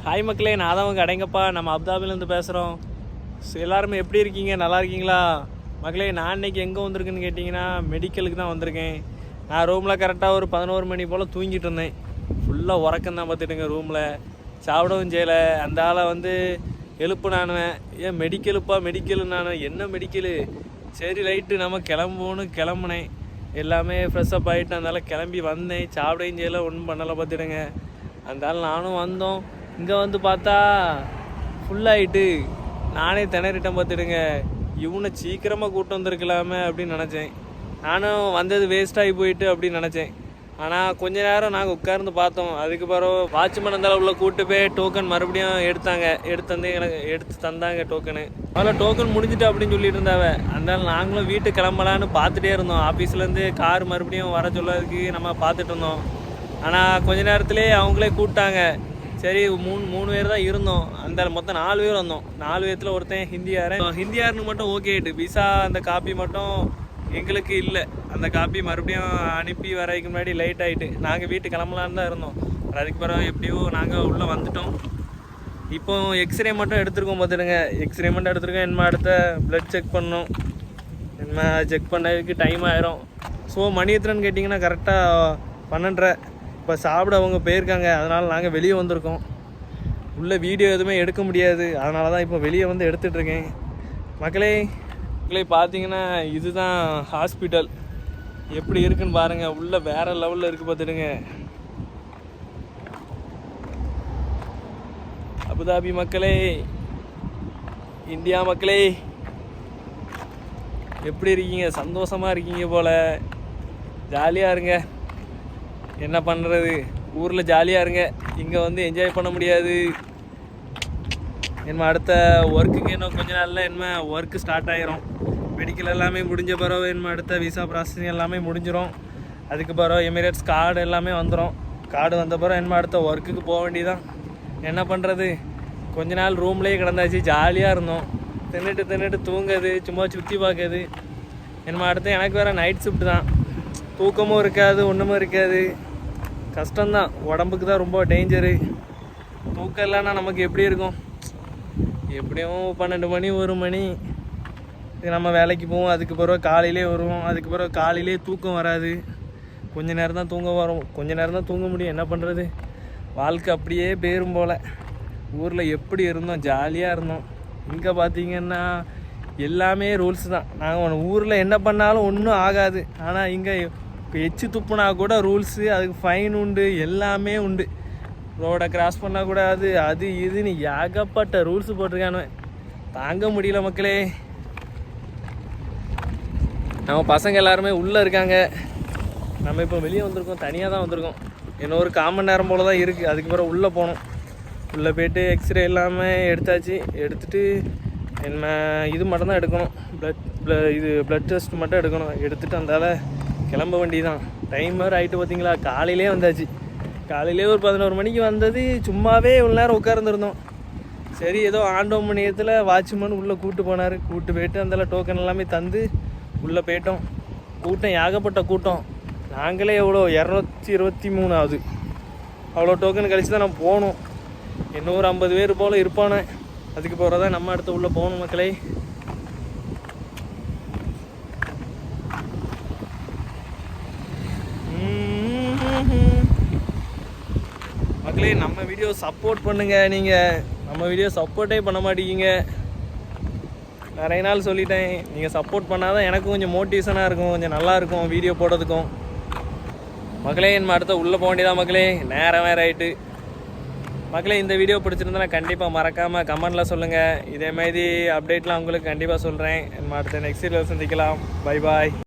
Hi மக்களே, நான் தான் உங்கள் அடைங்கப்பா. நம்ம அபுதாபிலேருந்து பேசுகிறோம். எல்லாருமே எப்படி இருக்கீங்க? நல்லா இருக்கீங்களா மக்களே? நான் இன்றைக்கி எங்கே வந்திருக்குன்னு கேட்டிங்கன்னா, மெடிக்கலுக்கு தான் வந்திருக்கேன். நான் ரூமில் கரெக்டாக ஒரு 11 மணி போல் தூங்கிட்டு இருந்தேன். ஃபுல்லாக உறக்கம் தான் பார்த்துட்டுங்க. ரூமில் சாப்பிடவும் செய்யலை. அந்த ஆளை எழுப்பு நானுவேன். ஏன் மெடிக்கலு நான் என்ன மெடிக்கலு? சரி ரைட்டு நம்ம கிளம்புனேன். எல்லாமே ஃப்ரெஷ்ஷப் ஆகிட்டு அதனால கிளம்பி வந்தேன். சாப்பிடையும் செய்யலை, ஒன்றும் பண்ணலை பார்த்துடுங்க. அதனால நானும் வந்தோம். இங்கே பார்த்தா ஃபுல்லாகிட்டு நானே திணறிட்டேன் பார்த்துடுங்க. இவனை சீக்கிரமாக கூட்டம் வந்திருக்கலாமே அப்படின்னு நினச்சேன். நானும் வந்தது வேஸ்ட்டாகி போயிட்டு அப்படின்னு நினச்சேன். ஆனால் கொஞ்ச நேரம் நாங்கள் உட்கார்ந்து பார்த்தோம். அதுக்கு பிறகு வாட்ச்மேன் அந்த உள்ள கூப்பிட்டு போய் டோக்கன் மறுபடியும் எடுத்து தந்தாங்க டோக்கனு. அதில் டோக்கன் முடிஞ்சிட்டு அப்படின்னு சொல்லிட்டு இருந்தாவ. அதனால நாங்களும் வீட்டுக்கு கிளம்பலான்னு பார்த்துட்டே இருந்தோம். ஆஃபீஸ்லேருந்து கார் மறுபடியும் வர சொல்லதுக்கு நம்ம பார்த்துட்டு இருந்தோம். ஆனால் கொஞ்ச நேரத்துலேயே அவங்களே கூப்பிட்டாங்க. சரி, மூணு பேர் தான் இருந்தோம். அந்த மொத்தம் 4 பேர் வந்தோம். 4 பேர்த்தில் ஒருத்தன் ஹிந்தியாருன்னு மட்டும் ஓகே ஆகிட்டு. விசா அந்த காப்பி மட்டும் எங்களுக்கு இல்லை. அந்த காப்பி மறுபடியும் அனுப்பி வரைக்கும் முன்னாடி லேட் ஆகிட்டு நாங்கள் வீட்டுக்கு கிளம்பலான்னு தான் இருந்தோம். அதுக்கு பிறகு எப்படியோ நாங்கள் உள்ளே வந்துட்டோம். இப்போ எக்ஸ்ரே மட்டும் எடுத்துருக்கோம் பார்த்துடுங்க. எக்ஸ்ரே மட்டும் எடுத்துருக்கோம். என்ன அடுத்த ப்ளட் செக் பண்ணோம். என்ன செக் பண்ணதுக்கு டைம் ஆயிரும். ஸோ மணி எத்தனைன்னு கேட்டிங்கன்னா கரெக்டாக 12:30. இப்போ சாப்பிட அவங்க போயிருக்காங்க. அதனால் நாங்கள் வெளியே வந்திருக்கோம். உள்ளே வீடியோ எதுவுமே எடுக்க முடியாது. அதனால தான் இப்போ வெளியே எடுத்துகிட்ருக்கேன். மக்களே பார்த்தீங்கன்னா இதுதான் ஹாஸ்பிட்டல். எப்படி இருக்குன்னு பாருங்கள். உள்ளே வேறு லெவலில் இருக்குது பார்த்துடுங்க. அபுதாபி மக்களே, இந்தியா மக்களே, எப்படி இருக்கீங்க? சந்தோஷமாக இருக்கீங்க போல். ஜாலியாக இருங்க. என்ன பண்ணுறது, ஊரில் ஜாலியாக இருங்க. இங்கே என்ஜாய் பண்ண முடியாது. என்ன அடுத்த ஒர்க்குக்கு இன்னும் கொஞ்ச நாளில் ஒர்க்கு ஸ்டார்ட் ஆகிரும். மெடிக்கல் எல்லாமே முடிஞ்ச பிறகு அடுத்த விசா ப்ராசஸிங் எல்லாமே முடிஞ்சிடும். அதுக்கு பிறகு எமிரேட்ஸ் கார்டு எல்லாமே வந்துடும். கார்டு வந்த பிறகு அடுத்த ஒர்க்குக்கு போக வேண்டியதான். என்ன பண்ணுறது, கொஞ்ச நாள் ரூம்லேயே கிடந்தாச்சு. ஜாலியாக இருந்தோம். தின்னுட்டு தூங்குது, சும்மா சுற்றி பார்க்குது. அடுத்து எனக்கு வேறு நைட் ஷிஃப்ட் தான். தூக்கமும் இருக்காது, ஒன்றுமும் இருக்காது. கஷ்டம்தான். உடம்புக்கு தான் ரொம்ப டேஞ்சரு. தூக்கம் இல்லைன்னா நமக்கு எப்படி இருக்கும்? எப்படியும் 12 மணி 1 மணி நம்ம வேலைக்கு போவோம். அதுக்கு பிறகு காலையிலே வருவோம். அதுக்கு பிறகு காலையிலே தூக்கம் வராது. கொஞ்ச நேரம் தான் தூங்க முடியும். என்ன பண்ணுறது, வாழ்க்கை அப்படியே போயிரும் போல். ஊரில் எப்படி இருந்தோம், ஜாலியாக இருந்தோம். இங்கே பார்த்தீங்கன்னா எல்லாமே ரூல்ஸ் தான். நாங்கள் ஊரில் என்ன பண்ணாலும் ஒன்றும் ஆகாது. ஆனால் இங்கே எச்சு துப்புனா கூட ரூல்ஸு, அதுக்கு ஃபைன் உண்டு, எல்லாமே உண்டு. ரோடை கிராஸ் பண்ணக்கூடாது, அது இதுன்னு ஏகப்பட்ட ரூல்ஸ் போட்டிருக்கானு. தாங்க முடியல மக்களே. நம்ம பசங்க எல்லாருமே உள்ளே இருக்காங்க. நம்ம இப்போ வெளியே வந்திருக்கோம். தனியாக தான் வந்திருக்கோம். இன்னும் ஒரு 1/4 மணி நேரம் போல் தான் இருக்குது. அதுக்கு பிறகு உள்ளே போகணும். உள்ளே போய்ட்டு எக்ஸ்ரே எல்லாமே எடுத்தாச்சு. எடுத்துகிட்டு என்ன இது மட்டும் தான் எடுக்கணும். ப்ளட் டெஸ்ட் மட்டும் எடுக்கணும். எடுத்துகிட்டு அந்தால கிளம்ப வேண்டியதான். டைம் வேறு ஆகிட்டு பார்த்தீங்களா. காலையிலே வந்தாச்சு. காலையிலே ஒரு 11 மணிக்கு வந்தது. சும்மாவே இவ்வளோ நேரம் உட்கார்ந்துருந்தோம். சரி, ஏதோ ஆண்டவன் மணியத்தில் வாட்ச்மேன் உள்ளே கூப்பிட்டு போனார். கூப்பிட்டு போயிட்டு அந்த டோக்கன் எல்லாமே தந்து உள்ளே போயிட்டோம். கூட்டம் ஏகப்பட்ட கூட்டம். நாங்களே எவ்வளோ 223 ஆகுது. அவ்வளோ டோக்கன் கழிச்சு தான் நம்ம போகணும். இன்னும் ஒரு 50 பேர் போல் இருப்பானே. அதுக்கு போகிறதான் நம்ம அடுத்து உள்ளே போகணும் மக்களே. மக்களே, நம்ம வீடியோ சப்போர்ட் பண்ணுங்கள். நீங்கள் நம்ம வீடியோ சப்போர்ட்டே பண்ண மாட்டேங்கிங்க. நிறைய நாள் சொல்லிட்டேன். நீங்கள் சப்போர்ட் பண்ணால் தான் எனக்கும் கொஞ்சம் மோட்டிவேஷனாக இருக்கும், கொஞ்சம் நல்லாயிருக்கும் வீடியோ போடுறதுக்கும். மக்களே, என் அடுத்த உள்ளே போக வேண்டியதான் மக்களே. நேரம் வேறு ஆகிட்டு. மக்களே, இந்த வீடியோ பிடிச்சிருந்தா கண்டிப்பாக மறக்காமல் கமெண்டில் சொல்லுங்கள். இதேமாதிரி அப்டேட்லாம் உங்களுக்கு கண்டிப்பாக சொல்கிறேன். அடுத்த நெக்ஸ்ட் வீடியோவில் சந்திக்கலாம். Bye bye.